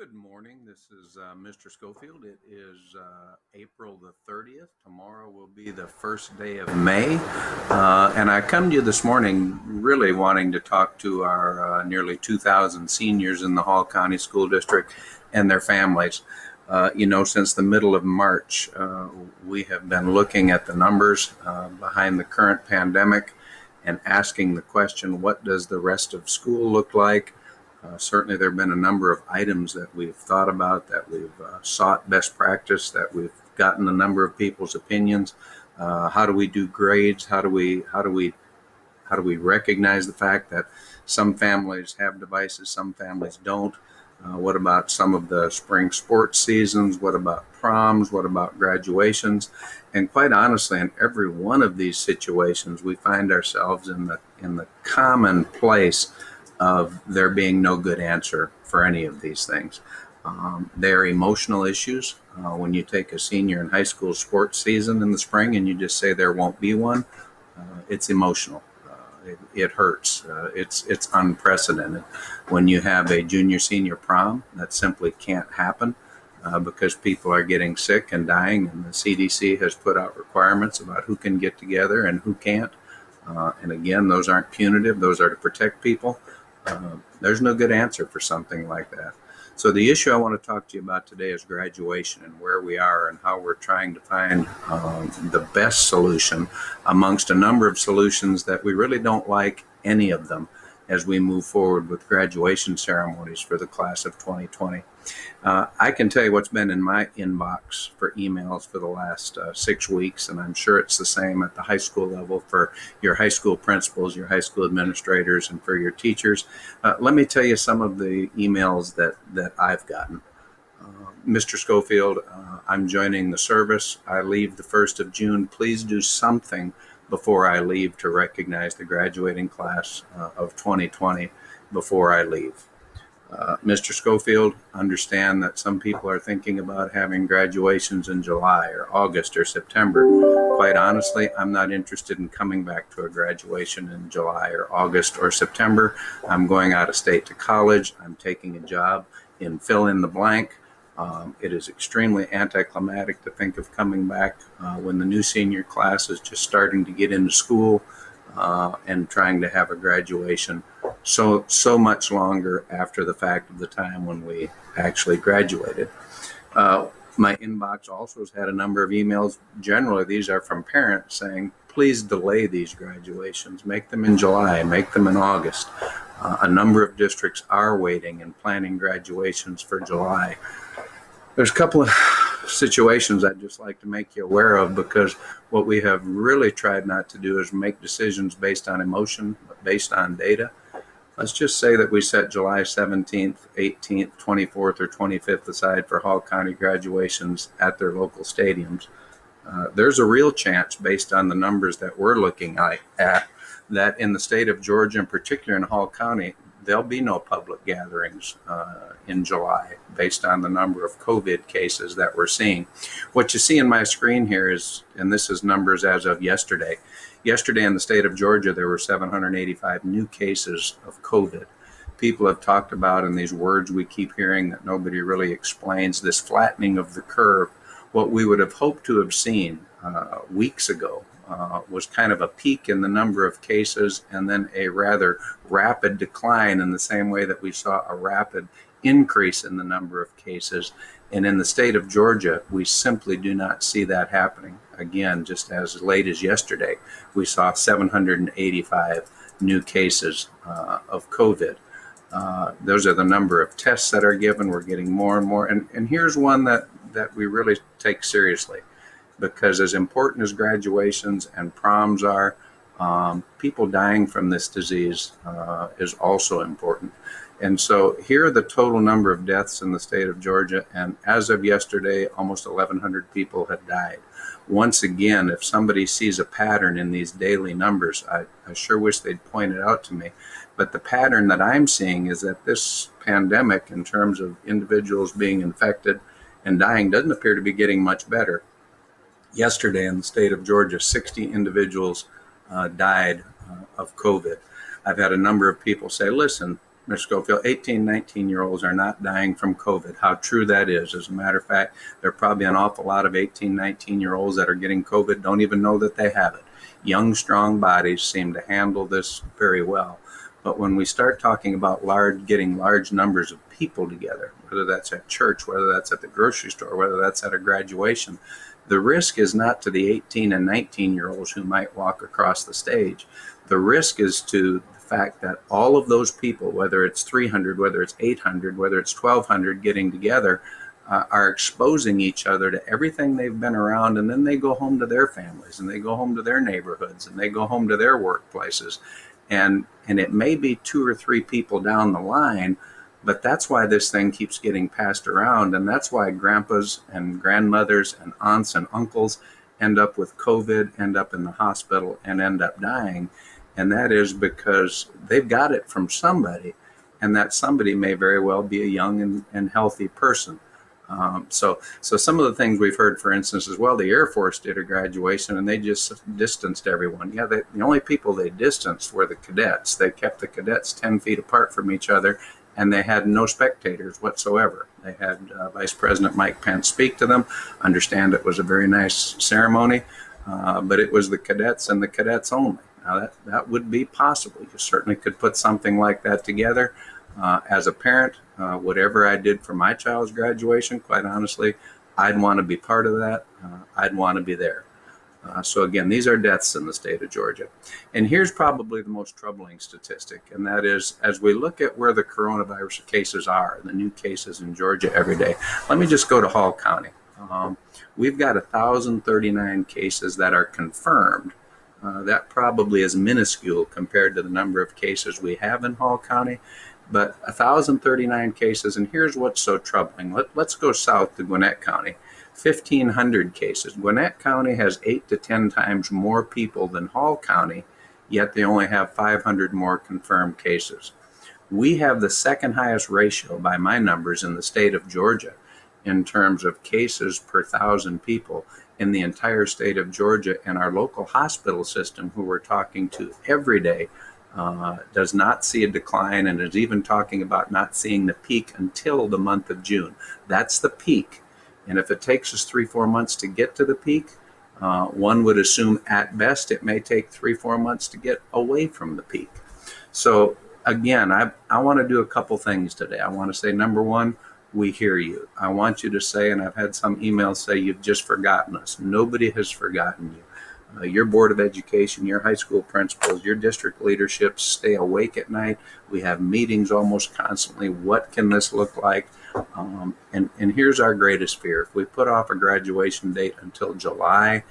Good morning. This is Mr. Schofield. It is April the 30th. Tomorrow will be the first day of May. And I come to you this morning really wanting to talk to our nearly 2,000 seniors in the Hall County School District and their families. Since the middle of March, we have been looking at the numbers behind the current pandemic and asking the question, what does the rest of school look like? Certainly, there have been a number of items that we've thought about, that we've sought best practice, that we've gotten a number of people's opinions. How do we do grades? How do we recognize the fact that some families have devices, some families don't? What about some of the spring sports seasons? What about proms? What about graduations? And quite honestly, in every one of these situations, we find ourselves in the common place of there being no good answer for any of these things. They're emotional issues. When you take a senior in high school sports season in the spring and you just say there won't be one, it's emotional. It hurts. It's unprecedented. When you have a junior senior prom, that simply can't happen because people are getting sick and dying, and the CDC has put out requirements about who can get together and who can't. And again, those aren't punitive. Those are to protect people. There's no good answer for something like that. So the issue I want to talk to you about today is graduation and where we are and how we're trying to find the best solution amongst a number of solutions that we really don't like any of them as we move forward with graduation ceremonies for the class of 2020. I can tell you what's been in my inbox for emails for the last 6 weeks, and I'm sure it's the same at the high school level for your high school principals, your high school administrators, and for your teachers. Let me tell you some of the emails that I've gotten. Mr. Schofield, I'm joining the service. I leave the 1st of June. Please do something before I leave to recognize the graduating class of 2020 before I leave. Mr. Schofield, understand that some people are thinking about having graduations in July or August or September. Quite honestly, I'm not interested in coming back to a graduation in July or August or September. I'm going out of state to college. I'm taking a job in fill in the blank. It is extremely anticlimactic to think of coming back when the new senior class is just starting to get into school and trying to have a graduation so much longer after the fact of the time when we actually graduated. My inbox also has had a number of emails. Generally, these are from parents saying, please delay these graduations. Make them in July, make them in August. A number of districts are waiting and planning graduations for July. There's a couple of situations I'd just like to make you aware of, because what we have really tried not to do is make decisions based on emotion, but based on data. Let's just say that we set July 17th, 18th, 24th, or 25th aside for Hall County graduations at their local stadiums. There's a real chance, based on the numbers that we're looking at, that in the state of Georgia, in particular in Hall County, there'll be no public gatherings in July based on the number of COVID cases that we're seeing. What you see in my screen here is, and this is numbers as of yesterday. Yesterday in the state of Georgia, there were 785 new cases of COVID. People have talked about, in these words we keep hearing that nobody really explains, this flattening of the curve. What we would have hoped to have seen weeks ago was kind of a peak in the number of cases and then a rather rapid decline, in the same way that we saw a rapid increase in the number of cases. And in the state of Georgia, we simply do not see that happening. Again, just as late as yesterday, we saw 785 new cases of COVID. Those are the number of tests that are given. We're getting more and more. And here's one that we really take seriously, because as important as graduations and proms are, people dying from this disease is also important. And so here are the total number of deaths in the state of Georgia. And as of yesterday, almost 1,100 people had died. Once again, if somebody sees a pattern in these daily numbers, I sure wish they'd point it out to me. But the pattern that I'm seeing is that this pandemic, in terms of individuals being infected and dying, doesn't appear to be getting much better. Yesterday in the state of Georgia, 60 individuals died of COVID. I've had a number of people say, listen, Mr. Schofield, 18, 19-year-olds are not dying from COVID. How true that is. As a matter of fact, there are probably an awful lot of 18, 19-year-olds that are getting COVID, don't even know that they have it. Young, strong bodies seem to handle this very well. But when we start talking about getting large numbers of people together, whether that's at church, whether that's at the grocery store, whether that's at a graduation, the risk is not to the 18 and 19-year-olds who might walk across the stage. The risk is to the fact that all of those people, whether it's 300, whether it's 800, whether it's 1,200 getting together, are exposing each other to everything they've been around, and then they go home to their families, and they go home to their neighborhoods, and they go home to their workplaces. And it may be 2 or 3 people down the line, but that's why this thing keeps getting passed around, and that's why grandpas and grandmothers and aunts and uncles end up with COVID, end up in the hospital, and end up dying. And that is because they've got it from somebody, and that somebody may very well be a young and healthy person. So some of the things we've heard, for instance, as well, the Air Force did a graduation and they just distanced everyone. Yeah, the only people they distanced were the cadets. They kept the cadets 10 feet apart from each other, and they had no spectators whatsoever. They had Vice President Mike Pence speak to them. Understand it was a very nice ceremony, but it was the cadets and the cadets only. Now that would be possible. You certainly could put something like that together. As a parent, whatever I did for my child's graduation, quite honestly, I'd want to be part of that. I'd want to be there. So again, these are deaths in the state of Georgia. And here's probably the most troubling statistic, and that is, as we look at where the coronavirus cases are, the new cases in Georgia every day, let me just go to Hall County. We've got 1,039 cases that are confirmed. That probably is minuscule compared to the number of cases we have in Hall County. But 1,039 cases, and here's what's so troubling. Let's go south to Gwinnett County. 1,500 cases. Gwinnett County has 8 to 10 times more people than Hall County, yet they only have 500 more confirmed cases. We have the second highest ratio by my numbers in the state of Georgia in terms of cases per 1,000 people in the entire state of Georgia, and our local hospital system, who we're talking to every day, does not see a decline, and is even talking about not seeing the peak until the month of June. That's the peak. And if it takes us 3-4 months to get to the peak, one would assume at best it may take 3-4 months to get away from the peak. So again, I want to do a couple things today. I want to say, number one, we hear you. I want you to say, and I've had some emails say, you've just forgotten us. Nobody has forgotten you. Your Board of Education, your high school principals, your district leadership stay awake at night. We have meetings almost constantly. What can this look like? And here's our greatest fear. If we put off a graduation date until July,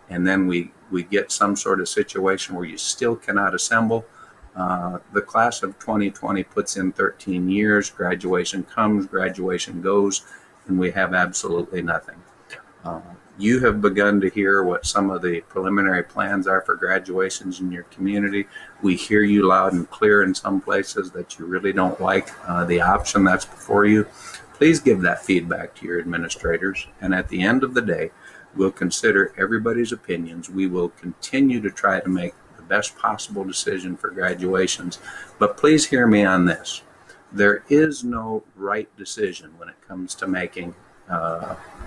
and then we get some sort of situation where you still cannot assemble, the class of 2020 puts in 13 years. Graduation comes, graduation goes, and we have absolutely nothing. You have begun to hear what some of the preliminary plans are for graduations in your community. We hear you loud and clear in some places that you really don't like the option that's before you. Please give that feedback to your administrators. And at the end of the day, we'll consider everybody's opinions. We will continue to try to make the best possible decision for graduations. But please hear me on this. There is no right decision when it comes to making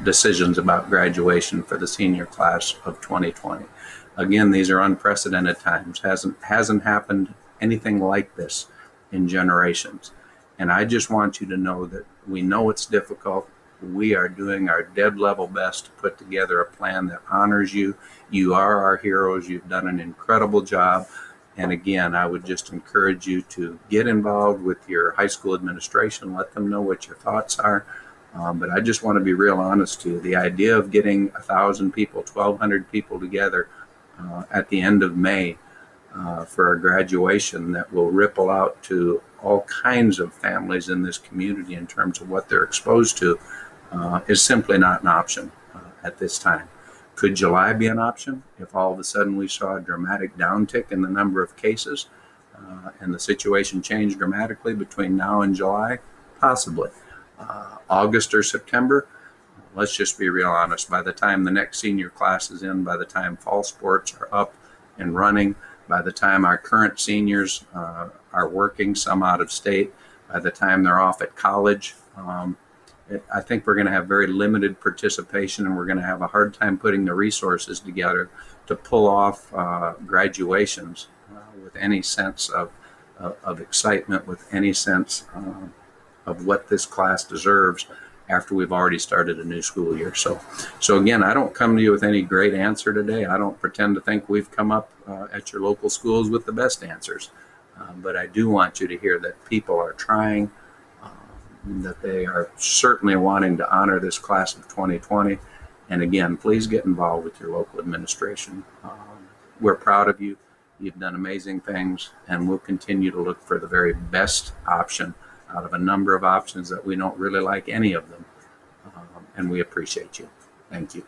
decisions about graduation for the senior class of 2020. Again, these are unprecedented times. Hasn't happened anything like this in generations. And I just want you to know that we know it's difficult. We are doing our dead level best to put together a plan that honors you. You are our heroes. You've done an incredible job. And again, I would just encourage you to get involved with your high school administration. Let them know what your thoughts are. But I just want to be real honest to you. The idea of getting 1,000 people, 1,200 people together at the end of May for a graduation that will ripple out to all kinds of families in this community in terms of what they're exposed to is simply not an option at this time. Could July be an option if all of a sudden we saw a dramatic downtick in the number of cases and the situation changed dramatically between now and July? Possibly. August or September, let's just be real honest. By the time the next senior class is in, by the time fall sports are up and running, by the time our current seniors are working, some out of state, by the time they're off at college. I think we're going to have very limited participation, and we're going to have a hard time putting the resources together to pull off graduations with any sense of excitement, with any sense of what this class deserves after we've already started a new school year. So again, I don't come to you with any great answer today. I don't pretend to think we've come up at your local schools with the best answers. But I do want you to hear that people are trying, that they are certainly wanting to honor this class of 2020. And again, please get involved with your local administration. We're proud of you. You've done amazing things, and we'll continue to look for the very best option out of a number of options that we don't really like any of them. And we appreciate you. Thank you.